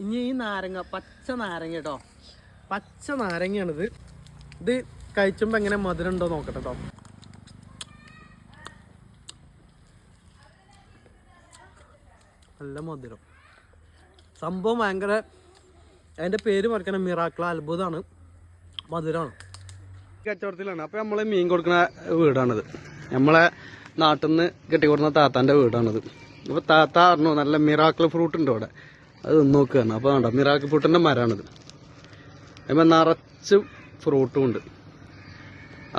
ഇനി ഈ നാരങ്ങ പച്ച നാരങ്ങ കേട്ടോ, പച്ച നാരങ്ങയാണിത്. ഇത് കഴിച്ചുമ്പോൾ എങ്ങനെ മധുരം ഉണ്ടോ നോക്കട്ടെ കേട്ടോ. നല്ല മധുരം, സംഭവം ഭയങ്കര. അതിൻ്റെ പേര് പറയണ മിറാക്കിൾ, അത്ഭുതമാണ്, മധുരമാണ്. കച്ചവടത്തിലാണ്. അപ്പോൾ നമ്മൾ മീൻ കൊടുക്കുന്ന വീടാണിത്. നമ്മളെ നാട്ടിൽ നിന്ന് കെട്ടിക്കൊടുന്ന താത്താൻ്റെ വീടാണിത്. അപ്പോൾ താത്ത പറഞ്ഞു നല്ല മിറാക്കിൾ ഫ്രൂട്ട് ഉണ്ട് അവിടെ, അത് നോക്കുകയാണ്. അപ്പോൾ വേണ്ട, മിറാക്കിൾ ഫ്രൂട്ടിൻ്റെ മരമാണിത്. അപ്പോൾ നിറച്ച് ഫ്രൂട്ടും ഉണ്ട്.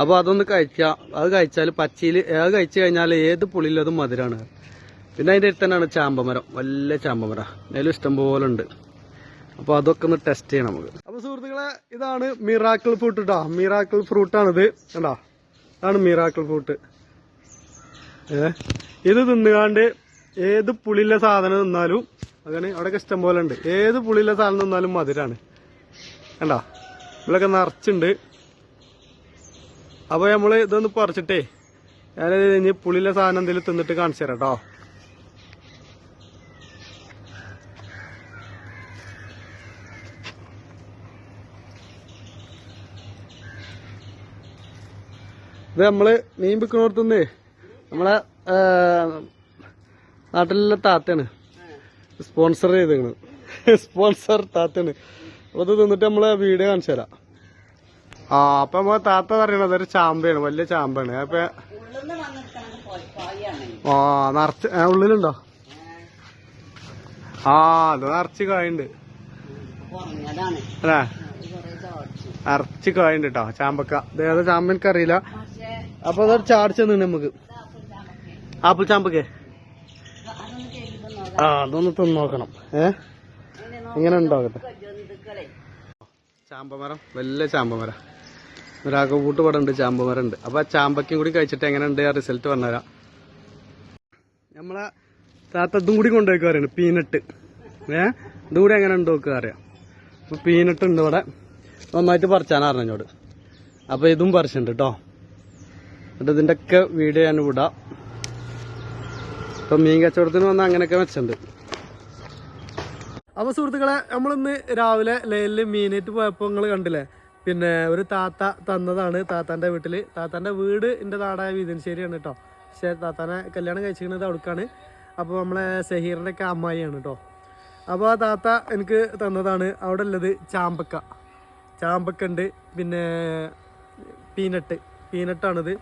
അപ്പോൾ അതൊന്ന് കഴിക്കാം. അത് കഴിച്ചാൽ പച്ചയിൽ അത് കഴിച്ചു കഴിഞ്ഞാൽ ഏത് പുളിയിലും അത് മധുരമാണ്. പിന്നെ അതിൻ്റെ അടുത്ത് തന്നെയാണ് ചാമ്പമരം, വലിയ ചാമ്പമരം, അതിലും ഇഷ്ടം പോലെ ഉണ്ട്. അപ്പോൾ അതൊക്കെ ഒന്ന് ടെസ്റ്റ് ചെയ്യണം നമുക്ക്. അപ്പോൾ സുഹൃത്തുക്കളെ, ഇതാണ് മിറാക്കിൾ ഫ്രൂട്ട് കേട്ടോ. മിറാക്കിൾ ഫ്രൂട്ടാണിത് കണ്ടോ, ഇതാണ് മിറാക്കിൾ ഫ്രൂട്ട്. ഇത് തിന്നുകാണ്ട് ഏത് പുളിയിലെ സാധനം തിന്നാലും അങ്ങനെ അവിടെയൊക്കെ ഇഷ്ടം പോലെ ഉണ്ട്. ഏത് പുളിയിലെ സാധനം തിന്നാലും മധുരമാണ് കണ്ടോ, ഇവിടെയൊക്കെ നിറച്ചുണ്ട്. അപ്പോൾ നമ്മൾ ഇതൊന്ന് പറിച്ചിട്ടേ ഞാൻ ഇനി പുളിയിലെ സാധനം എന്തെങ്കിലും തിന്നിട്ട് കാണിച്ചു തരാം കേട്ടോ. ഇത് നമ്മള് മീൻ വിൽക്കണോടത്തുനിന്ന് നമ്മളെ നാട്ടിലുള്ള താത്തയാണ് സ്പോൺസർ ചെയ്തേക്കണ്. സ്പോൺസർ താത്തയാണ്. അപ്പോൾ ഇത് തിന്നിട്ട് നമ്മളെ വീഡിയോ കാണിച്ചു തരാം. അപ്പൊ നമ്മളെ താത്ത പറയണത് ഒരു ചാമ്പയാണ്, വലിയ ചാമ്പയാണ്. അപ്പൊ നിറച്ച് ഉള്ളിലുണ്ടോ? അത് നിറച്ച് കായുണ്ട് അല്ലേ, നിറച്ച് കായുണ്ട് കേട്ടോ ചാമ്പക്ക. ഏതാ ചാമ്പ എനിക്കറിയില്ല. അപ്പൊ അതൊരു ചാടിച്ചു നിന്ന് നമുക്ക് ആപ്പിൾ ചാമ്പക്കേ. അതൊന്ന് തിന്ന് നോക്കണം. ഇങ്ങനെ ഉണ്ടാകട്ടെ. ചാമ്പമരം, വലിയ ചാമ്പമരം, ഒരാകൂട്ട് ഇവിടെ ഉണ്ട്, ചാമ്പമരം ഉണ്ട്. അപ്പൊ ആ ചാമ്പക്കും കൂടി കഴിച്ചിട്ട് എങ്ങനെ ഉണ്ട് ആ റിസൾട്ട് പറഞ്ഞുതരാം. നമ്മളെ താത്ത ഇതും കൂടി കൊണ്ടുപോയിക്കുക അറിയാണ്, പീനട്ട്. ഇതും കൂടി എങ്ങനെ ഉണ്ട് നോക്കുക അറിയാം. അപ്പൊ പീനട്ട് ഉണ്ട് ഇവിടെ, നന്നായിട്ട് പറിച്ചാണ് അറിഞ്ഞോട്. അപ്പൊ ഇതും പറിച്ചിട്ടുണ്ട് കേട്ടോ. എന്നിട്ട് ഇതിന്റെ ഒക്കെ വീഡിയോ ഞാൻ വിടാം. ഇപ്പൊ മീൻ കച്ചവടത്തിന് വന്നാൽ അങ്ങനെയൊക്കെ വെച്ചിട്ടുണ്ട്. അപ്പൊ സുഹൃത്തുക്കളെ, നമ്മളിന്ന് രാവിലെ ലൈനില് മീനായിട്ട് പോയപ്പോ നിങ്ങൾ കണ്ടില്ലേ, പിന്നെ ഒരു താത്ത തന്നതാണ്. താത്താന്റെ വീട്ടില്, താത്താന്റെ വീട് എന്റെ നാടായ വീതൻശ്ശേരിയാണ് കേട്ടോ. പക്ഷെ താത്താനെ കല്യാണം കഴിച്ചിരിക്കുന്നത് അവിടേക്കാണ്. അപ്പോൾ നമ്മളെ സഹീറിന്റെ ഒക്കെ അമ്മായിയാണ് കേട്ടോ. അപ്പോൾ ആ താത്ത എനിക്ക് തന്നതാണ്. അവിടെ ഉള്ളത് ചാമ്പക്ക ഉണ്ട്, പിന്നെ പീനട്ടാണിത്.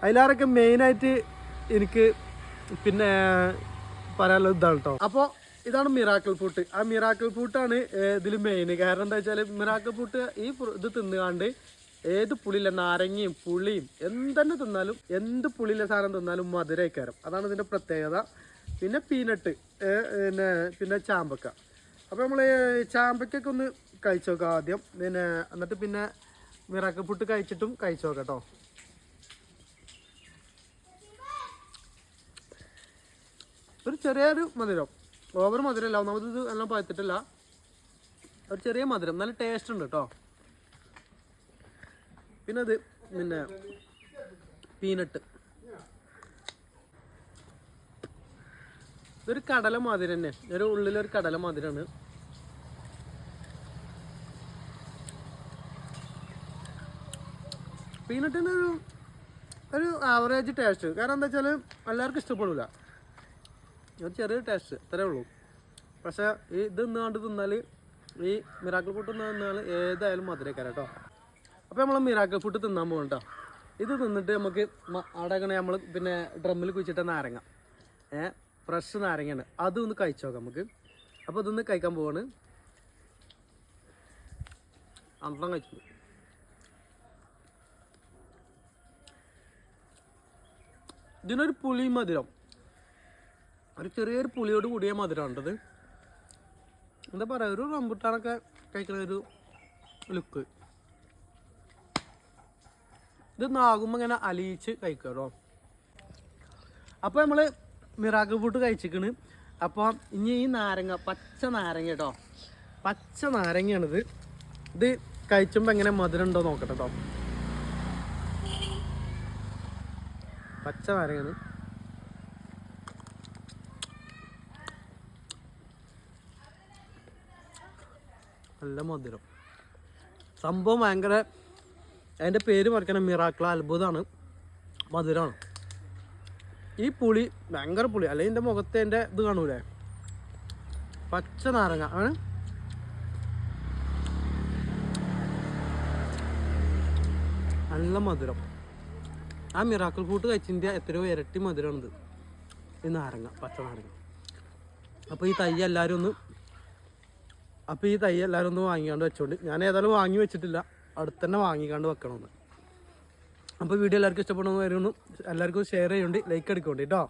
അതിലാറൊക്കെ മെയിനായിട്ട് എനിക്ക് പിന്നെ പറയാനുള്ളത് ഇതാണ് കേട്ടോ. അപ്പോൾ ഇതാണ് മിറാക്കിൾ ഫ്രൂട്ട്. ആ മിറാക്കിൾ ഫ്രൂട്ടാണ് ഇതിൽ മെയിൻ. കാരണം എന്താ വെച്ചാൽ മിറാക്കിൾ ഫ്രൂട്ട് ഇത് തിന്നുകാണ്ട് ഏത് പുളിയില്ല, നാരങ്ങയും പുളിയും എന്തെന്നെ തിന്നാലും, എന്ത് പുളിയിലെ സാധനം തിന്നാലും മധുരക്കാരം. അതാണ് ഇതിൻ്റെ പ്രത്യേകത. പിന്നെ പീനട്ട്, പിന്നെ ചാമ്പക്ക. അപ്പോൾ നമ്മൾ ചാമ്പക്കൊക്കെ ഒന്ന് കഴിച്ചു നോക്കാം ആദ്യം. എന്നിട്ട് പിന്നെ മിറാക്കിൾ ഫ്രൂട്ട് കഴിച്ചിട്ടും കഴിച്ചു നോക്കാം കേട്ടോ. ഒരു ചെറിയൊരു മധുരം, ഓവർ മധുരമല്ല. ഒന്നാമത് ഇത് എല്ലാം പഴുത്തിട്ടില്ല, ഒരു ചെറിയ മധുരം, നല്ല ടേസ്റ്റ് ഉണ്ട് കേട്ടോ. പിന്നെ അത് പീനട്ട്, ഇതൊരു കടല മാതിരി തന്നെ, ഒരു ഉള്ളിലൊരു കടല മാതിരിയാണ്. പീനട്ടിന് ഒരു ആവറേജ് ടേസ്റ്റ്. കാരണം എന്താ വെച്ചാൽ എല്ലാവർക്കും ഇഷ്ടപ്പെടില്ല, ഒരു ചെറിയൊരു ടേസ്റ്റ് അത്രേ ഉള്ളൂ. പക്ഷേ ഇത് തിന്നാൽ, ഈ മിറാക്കിൾ ഫ്രൂട്ട് തിന്നാൽ ഏതായാലും മധുരക്കാരം കേട്ടോ. അപ്പോൾ നമ്മൾ മിറാക്കിൾ ഫ്രൂട്ട് തിന്നാൻ പോകും കേട്ടോ. ഇത് തിന്നിട്ട് നമുക്ക് അവിടെ നമ്മൾ പിന്നെ ഡ്രമ്മിൽ കുഴിച്ചിട്ട നാരങ്ങ, ഫ്രഷ് നാരങ്ങയാണ്, അതൊന്ന് കഴിച്ചു നോക്കാം നമുക്ക്. അപ്പോൾ ഇതൊന്ന് കഴിക്കാൻ പോവാണ്. അന്തം കഴിച്ചു. ഇതിനൊരു പുളി മധുരം, ഒരു ചെറിയൊരു പുളിയോട് കൂടിയ മധുരമാണത്. എന്താ പറയുക, ഒരു റംബുട്ടാനൊക്കെ കഴിക്കുന്ന ഒരു ലുക്ക്. ഇത് നാകുമ്പോൾ ഇങ്ങനെ അലിയിച്ച് കഴിക്കുക കേട്ടോ. അപ്പോൾ നമ്മൾ മിറാക്കിൾ ഫ്രൂട്ട് കഴിച്ചിക്കണ്. അപ്പോൾ ഇനി ഈ നാരങ്ങ, പച്ച നാരങ്ങ കേട്ടോ, പച്ച നാരങ്ങയാണിത്. ഇത് കഴിച്ചുമ്പോൾ എങ്ങനെ മധുരം ഉണ്ടോ നോക്കട്ടെ കേട്ടോ. പച്ച നാരങ്ങയാണ്. നല്ല മധുരം. സംഭവം ഭയങ്കര, അതിൻ്റെ പേര് മറക്കണം, മിറാക്കിൾ അത്ഭുതമാണ്. മധുരമാണ്. ഈ പുളി ഭയങ്കര പുളി. അല്ലെങ്കിൽ എൻ്റെ മുഖത്ത് എൻ്റെ ഇത് കാണൂലേ, പച്ച നാരങ്ങ ആണ്. നല്ല മധുരം. ആ മിറാക്കിൾ ഫ്രൂട്ട് കഴിച്ചിൻ്റെ എത്രയോ ഇരട്ടി മധുരമാണിത്, ഈ നാരങ്ങ, പച്ച നാരങ്ങ. അപ്പോൾ ഈ തൈ എല്ലാവരും ഒന്ന് വാങ്ങിക്കാണ്ട് വെച്ചോണ്ട്. ഞാൻ ഏതായാലും വാങ്ങി വെച്ചിട്ടില്ല, അടുത്തന്നെ വാങ്ങിക്കാണ്ട് വെക്കണമെന്ന്. അപ്പോൾ വീഡിയോ എല്ലാവർക്കും ഇഷ്ടപ്പെടുന്ന വരുന്നു. എല്ലാവർക്കും ഷെയർ ചെയ്യുന്നുണ്ട്, ലൈക്ക് അടിക്കൊണ്ട് കേട്ടോ.